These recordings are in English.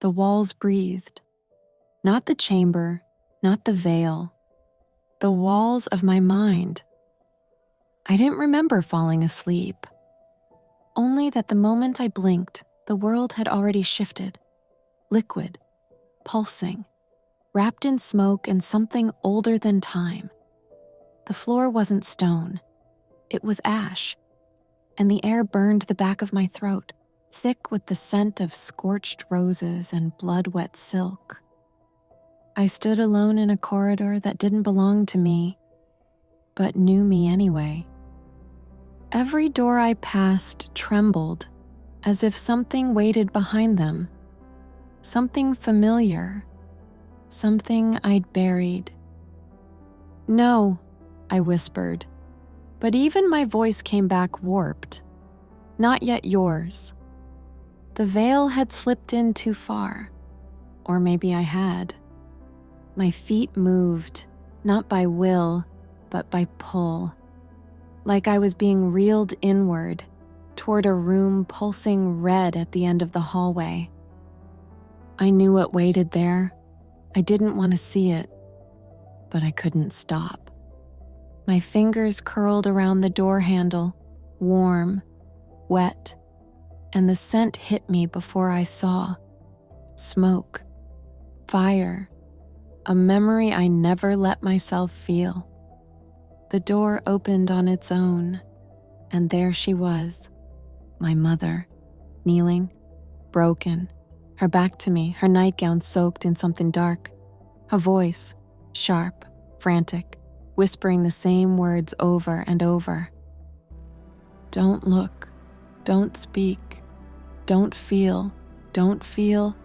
The walls breathed. Not the chamber, not the veil. The walls of my mind. I didn't remember falling asleep. Only that the moment I blinked, the world had already shifted. Liquid, pulsing, wrapped in smoke and something older than time. The floor wasn't stone. It was ash, and the air burned the back of my throat, thick with the scent of scorched roses and blood-wet silk. I stood alone in a corridor that didn't belong to me, but knew me anyway. Every door I passed trembled, as if something waited behind them. Something familiar, something I'd buried. "No," I whispered, but even my voice came back warped. "Not yet yours." The veil had slipped in too far, or maybe I had. My feet moved, not by will, but by pull, like I was being reeled inward toward a room pulsing red at the end of the hallway. I knew what waited there. I didn't want to see it, but I couldn't stop. My fingers curled around the door handle, warm, wet, and the scent hit me before I saw. Smoke, fire, a memory I never let myself feel. The door opened on its own, and there she was, my mother, kneeling, broken, her back to me, her nightgown soaked in something dark, her voice, sharp, frantic, whispering the same words over and over. "Don't look, don't speak, don't feel, don't feel."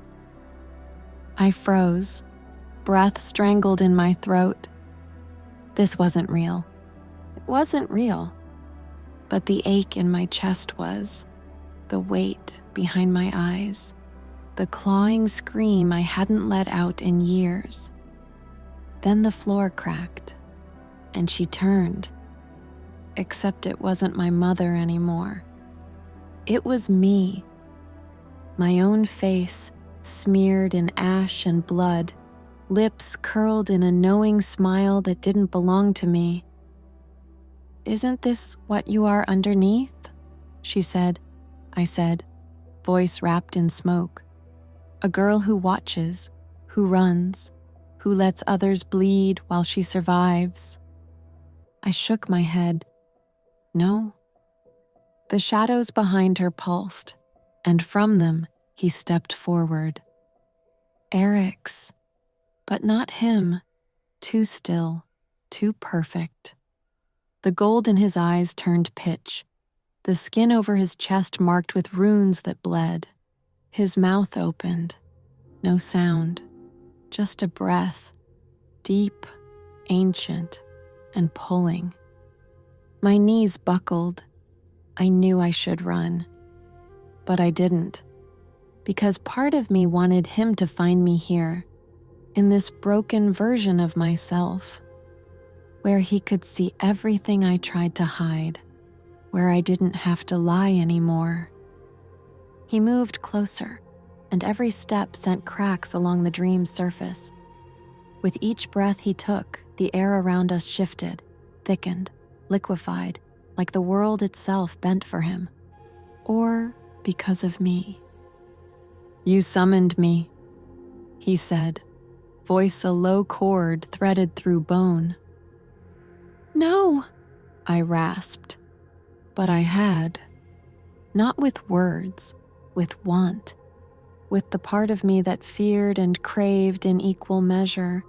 I froze, breath strangled in my throat. This wasn't real. It wasn't real. But the ache in my chest was, the weight behind my eyes, the clawing scream I hadn't let out in years. Then the floor cracked, and she turned. Except it wasn't my mother anymore. It was me. My own face, smeared in ash and blood, lips curled in a knowing smile that didn't belong to me. "Isn't this what you are underneath?" she said. I said, voice wrapped in smoke. "A girl who watches, who runs, who lets others bleed while she survives." I shook my head. No. The shadows behind her pulsed, and from them he stepped forward. Eryx, but not him. Too still, too perfect. The gold in his eyes turned pitch, the skin over his chest marked with runes that bled. His mouth opened. No sound, just a breath, deep, ancient, and pulling. My knees buckled. I knew I should run, but I didn't, because part of me wanted him to find me here, in this broken version of myself, where he could see everything I tried to hide, where I didn't have to lie anymore. He moved closer, and every step sent cracks along the dream's surface. With each breath he took, the air around us shifted, thickened, liquefied, like the world itself bent for him. Or because of me. "You summoned me," he said, voice a low chord threaded through bone. "No," I rasped, but I had. Not with words, with want, with the part of me that feared and craved in equal measure.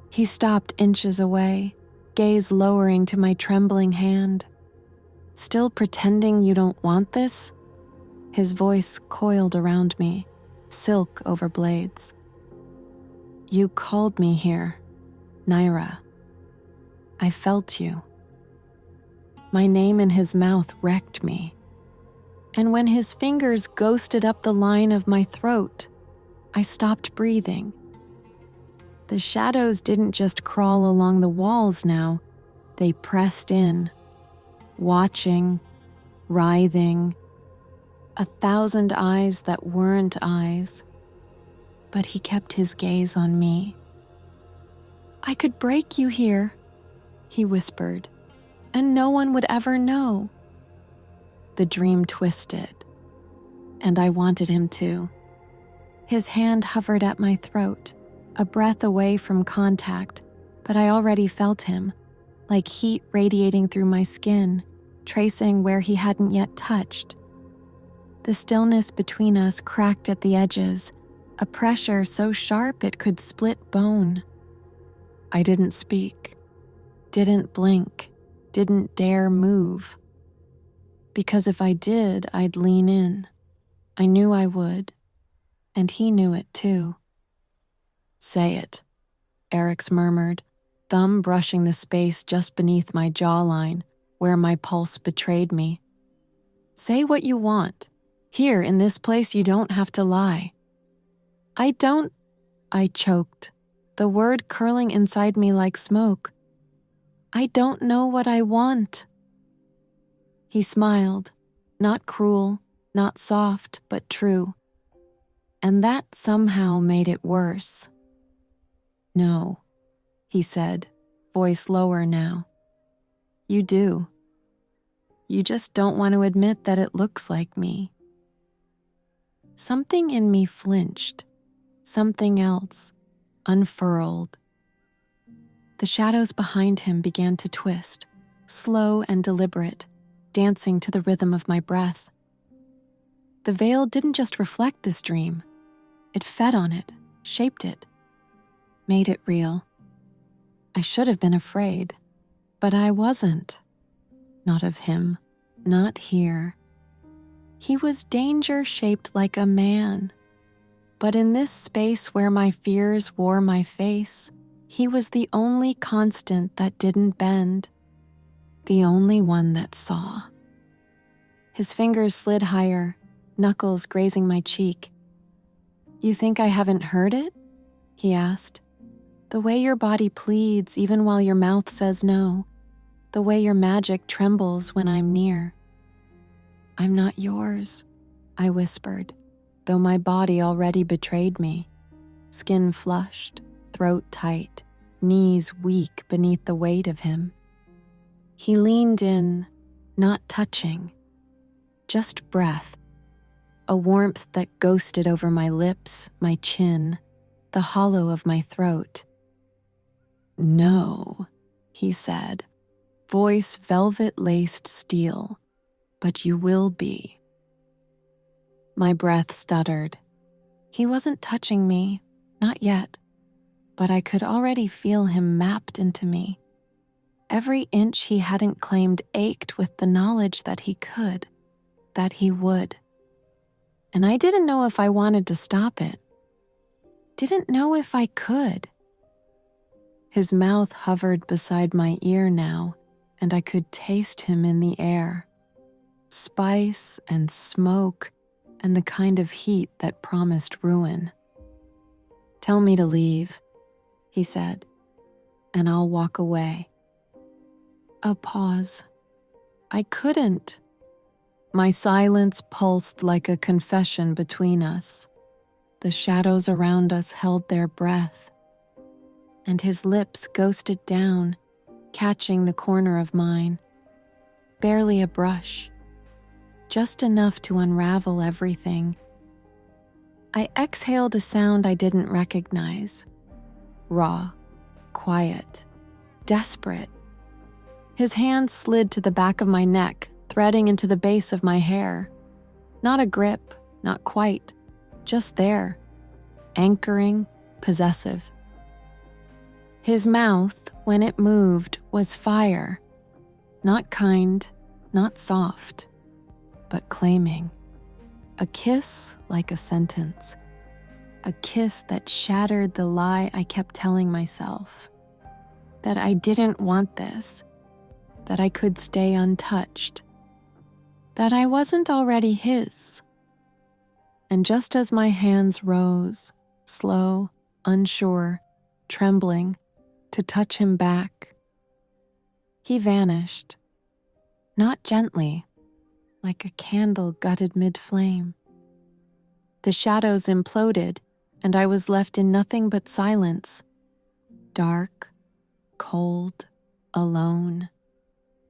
He stopped inches away, gaze lowering to my trembling hand. "Still pretending you don't want this?" His voice coiled around me, silk over blades. "You called me here, Nyra. I felt you." My name in his mouth wrecked me. And when his fingers ghosted up the line of my throat, I stopped breathing. The shadows didn't just crawl along the walls now, they pressed in, watching, writhing. 1,000 eyes that weren't eyes, but he kept his gaze on me. "I could break you here," he whispered, "and no one would ever know." The dream twisted, and I wanted him to. His hand hovered at my throat, a breath away from contact, but I already felt him, like heat radiating through my skin, tracing where he hadn't yet touched. The stillness between us cracked at the edges, a pressure so sharp it could split bone. I didn't speak, didn't blink, didn't dare move. Because if I did, I'd lean in. I knew I would, and he knew it too. "Say it," Eryx murmured, thumb brushing the space just beneath my jawline, where my pulse betrayed me. "Say what you want. Here, in this place, you don't have to lie." "I don't," I choked, the word curling inside me like smoke. "I don't know what I want." He smiled, not cruel, not soft, but true. And that somehow made it worse. "No," he said, voice lower now. "You do. You just don't want to admit that it looks like me." Something in me flinched. Something else unfurled. The shadows behind him began to twist, slow and deliberate, dancing to the rhythm of my breath. The veil didn't just reflect this dream. It fed on it, shaped it, made it real. I should have been afraid, but I wasn't. Not of him, not here. He was danger shaped like a man. But in this space where my fears wore my face, he was the only constant that didn't bend. The only one that saw. His fingers slid higher, knuckles grazing my cheek. "You think I haven't heard it?" he asked. "The way your body pleads even while your mouth says no. The way your magic trembles when I'm near." "I'm not yours," I whispered, though my body already betrayed me. Skin flushed, throat tight, knees weak beneath the weight of him. He leaned in, not touching, just breath, a warmth that ghosted over my lips, my chin, the hollow of my throat. "No," he said, voice velvet-laced steel, "but you will be." My breath stuttered. He wasn't touching me, not yet, but I could already feel him mapped into me. Every inch he hadn't claimed ached with the knowledge that he could, that he would. And I didn't know if I wanted to stop it. Didn't know if I could. His mouth hovered beside my ear now, and I could taste him in the air. Spice and smoke and the kind of heat that promised ruin. "Tell me to leave," he said, "and I'll walk away." A pause. I couldn't. My silence pulsed like a confession between us. The shadows around us held their breath, and his lips ghosted down, catching the corner of mine. Barely a brush, just enough to unravel everything. I exhaled a sound I didn't recognize. Raw, quiet, desperate. His hand slid to the back of my neck, threading into the base of my hair. Not a grip, not quite, just there, anchoring, possessive. His mouth, when it moved, was fire. Not kind, not soft, but claiming. A kiss like a sentence. A kiss that shattered the lie I kept telling myself. That I didn't want this. That I could stay untouched. That I wasn't already his. And just as my hands rose, slow, unsure, trembling, to touch him back, he vanished. Not gently, like a candle gutted mid-flame. The shadows imploded, and I was left in nothing but silence. Dark, cold, alone,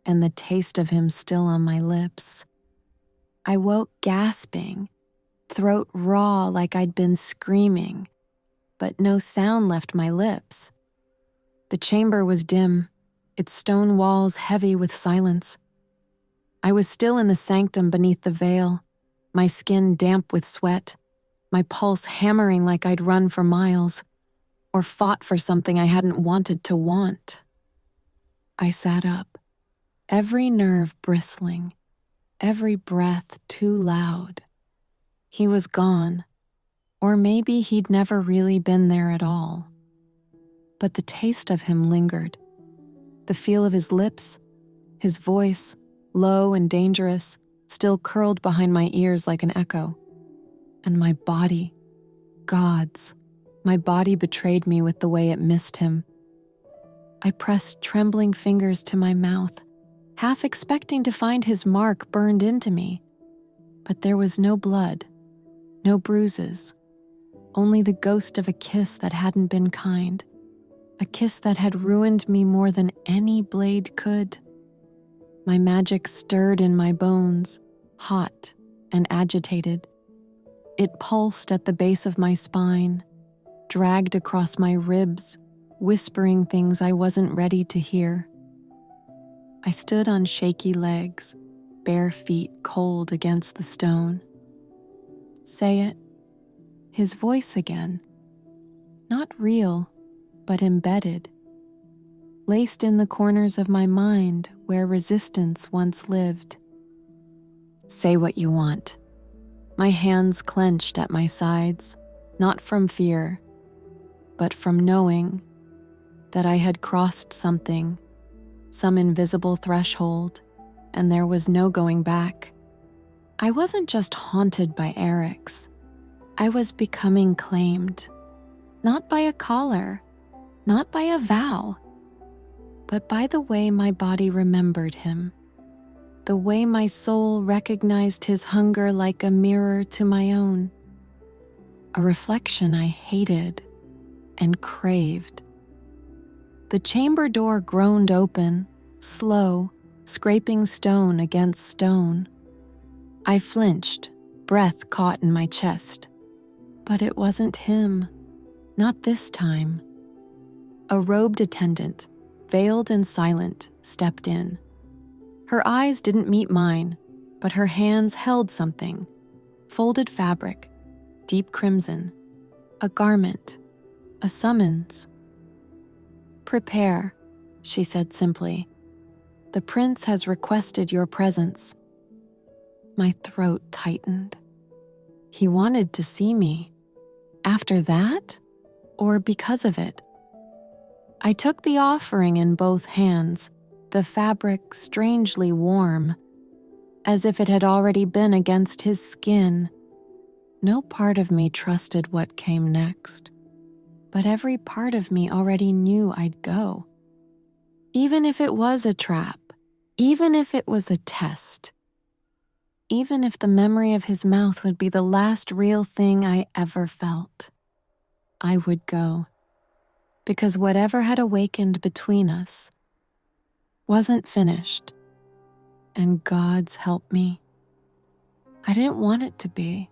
and the taste of him still on my lips. I woke gasping, throat raw like I'd been screaming, but no sound left my lips. The chamber was dim, its stone walls heavy with silence. I was still in the sanctum beneath the veil, my skin damp with sweat, my pulse hammering like I'd run for miles, or fought for something I hadn't wanted to want. I sat up, every nerve bristling, every breath too loud. He was gone, or maybe he'd never really been there at all. But the taste of him lingered. The feel of his lips, his voice, low and dangerous, still curled behind my ears like an echo. And my body, gods, my body betrayed me with the way it missed him. I pressed trembling fingers to my mouth, half expecting to find his mark burned into me. But there was no blood, no bruises, only the ghost of a kiss that hadn't been kind, a kiss that had ruined me more than any blade could. My magic stirred in my bones, hot and agitated. It pulsed at the base of my spine, dragged across my ribs, whispering things I wasn't ready to hear. I stood on shaky legs, bare feet cold against the stone. Say it. His voice again. Not real, but embedded. Laced in the corners of my mind where resistance once lived. Say what you want. My hands clenched at my sides, not from fear, but from knowing that I had crossed something, some invisible threshold, and there was no going back. I wasn't just haunted by Eryx. I was becoming claimed, not by a collar, not by a vow, but by the way my body remembered him, the way my soul recognized his hunger like a mirror to my own, a reflection I hated and craved. The chamber door groaned open, slow, scraping stone against stone. I flinched, breath caught in my chest. But it wasn't him, not this time. A robed attendant, veiled and silent, stepped in. Her eyes didn't meet mine, but her hands held something. Folded fabric, deep crimson, a garment, a summons. Prepare, she said simply. The prince has requested your presence. My throat tightened. He wanted to see me. After that, or because of it? I took the offering in both hands, the fabric strangely warm, as if it had already been against his skin. No part of me trusted what came next, but every part of me already knew I'd go. Even if it was a trap, even if it was a test, even if the memory of his mouth would be the last real thing I ever felt, I would go. Because whatever had awakened between us wasn't finished, and God's help me, I didn't want it to be.